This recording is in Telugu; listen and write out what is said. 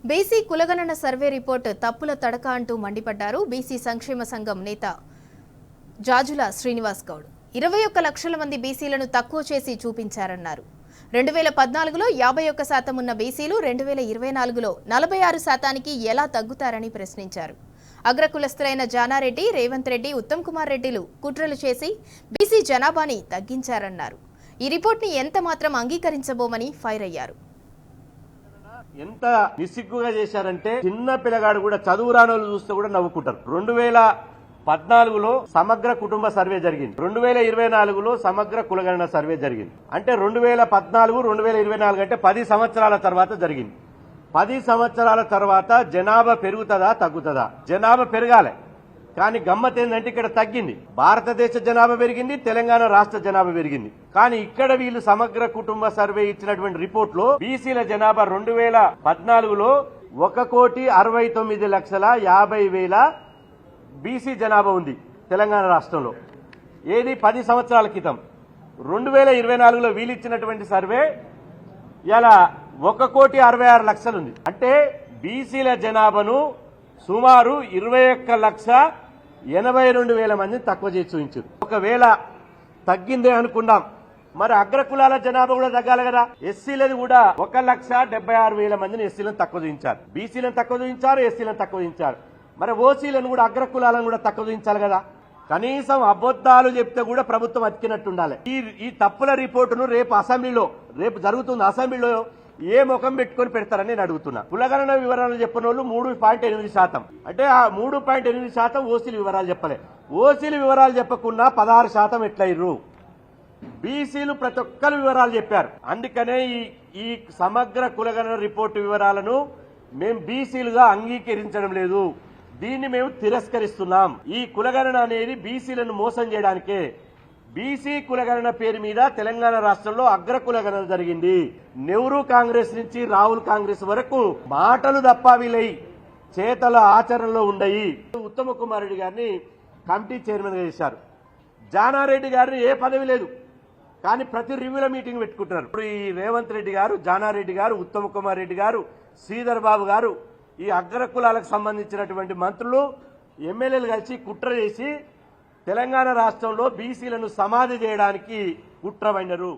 బీసీ కులగణన సర్వే రిపోర్ట్ తప్పుల తడక అంటూ మండిపడ్డారు బీసీ సంక్షేమ సంఘం నేత జాజుల శ్రీనివాస్ గౌడ్. 21 లక్షల మంది బీసీలను తక్కువ చేసి చూపించారన్నారు. 2014లో 51% ఉన్న బీసీలు 2024లో 46%కి ఎలా తగ్గుతారని ప్రశ్నించారు. అగ్రకులస్తులైన జానారెడ్డి, రేవంత్ రెడ్డి, ఉత్తమ్ కుమార్ రెడ్డిలు కుట్రలు చేసి బీసీ జనాభాని తగ్గించారన్నారు. ఈ రిపోర్ట్ని ఎంత మాత్రం అంగీకరించబోమని ఫైర్ అయ్యారు. ఎంత నిస్సిగ్గుగా చేశారంటే చిన్న పిల్లగాడు కూడా చదువు రానోళ్ళు చూస్తే కూడా నవ్వుకుంటారు. 2014లో సమగ్ర కుటుంబ సర్వే జరిగింది, 2024లో సమగ్ర కులగణన సర్వే జరిగింది. అంటే 2014, 2024 అంటే 10 సంవత్సరాల తర్వాత జరిగింది. 10 సంవత్సరాల తర్వాత జనాభా పెరుగుతుందా తగ్గుతుందా? జనాభా పెరగాలి, కానీ గమ్మత్ ఏంటంటే ఇక్కడ తగ్గింది. భారతదేశ జనాభా పెరిగింది, తెలంగాణ రాష్ట్ర జనాభా పెరిగింది. కానీ ఇక్కడ వీళ్ళు సమగ్ర కుటుంబ సర్వే ఇచ్చినటువంటి రిపోర్ట్ లో బీసీల జనాభా 2014లో 1,69,50,000 బీసీ జనాభా ఉంది తెలంగాణ రాష్ట్రంలో. ఏది 10 సంవత్సరాల క్రితం. 2024లో వీళ్ళు ఇచ్చినటువంటి సర్వే ఇలా 1,66,00,000 ఉంది. అంటే బీసీల జనాభాను సుమారు 21,82,000 మందిని తక్కువ చేసి చూపించారు. ఒకవేళ తగ్గిందే అనుకున్నాం, మరి అగ్రకులాల జనాభా కూడా తగ్గాలి కదా. ఎస్సీలను కూడా 1,76,000 మందిని ఎస్సీలను తక్కువ చూపించారు, బీసీలను తక్కువ చూపించారు, ఎస్సీలను తక్కువ చూపించారు. మరి ఓసీలను కూడా అగ్రకులాలను కూడా తక్కువ చూపించాలి కదా. కనీసం అబద్దాలు చెప్తే కూడా ప్రభుత్వం అతికినట్టుండాలి. ఈ తప్పుల రిపోర్టును రేపు జరుగుతుంది అసెంబ్లీలో ఏ ముఖం పెట్టుకుని పెడతారని నేను అడుగుతున్నా. కులగణన వివరాలు చెప్పిన వాళ్ళు 3.8%. అంటే ఆ 3.8% ఓసీల వివరాలు చెప్పలే. ఓసీల వివరాలు చెప్పకుండా 16% ఎట్లయిర్రు? బీసీలు ప్రతి ఒక్కరు వివరాలు చెప్పారు. అందుకనే ఈ సమగ్ర కులగణన రిపోర్టు వివరాలను మేము బీసీలుగా అంగీకరించడం లేదు. దీన్ని మేము తిరస్కరిస్తున్నాం. ఈ కులగణన అనేది బీసీలను మోసం చేయడానికే. బీసీ కులగణన పేరు మీద తెలంగాణ రాష్ట్రంలో అగ్ర కులగణన జరిగింది. నెహ్రూ కాంగ్రెస్ నుంచి రాహుల్ కాంగ్రెస్ వరకు మాటలు తప్ప వీళ్ళై చేతల ఆచరణలో ఉండయి. ఉత్తమ్ కుమార్ రెడ్డి గారిని కమిటీ చైర్మన్ గా చేశారు. జానారెడ్డి గారిని ఏ పదవి లేదు, కానీ ప్రతి రివ్యూల మీటింగ్ పెట్టుకుంటున్నారు. ఇప్పుడు ఈ రేవంత్ రెడ్డి గారు, జానారెడ్డి గారు, ఉత్తమ్ కుమార్ రెడ్డి గారు, శ్రీధర్ బాబు గారు, ఈ అగ్ర కులాలకు సంబంధించినటువంటి మంత్రులు, ఎమ్మెల్యేలు కలిసి కుట్ర చేసి తెలంగాణ రాష్ట్రంలో బీసీలను సమాధి చేయడానికి కుట్ర పడినారు.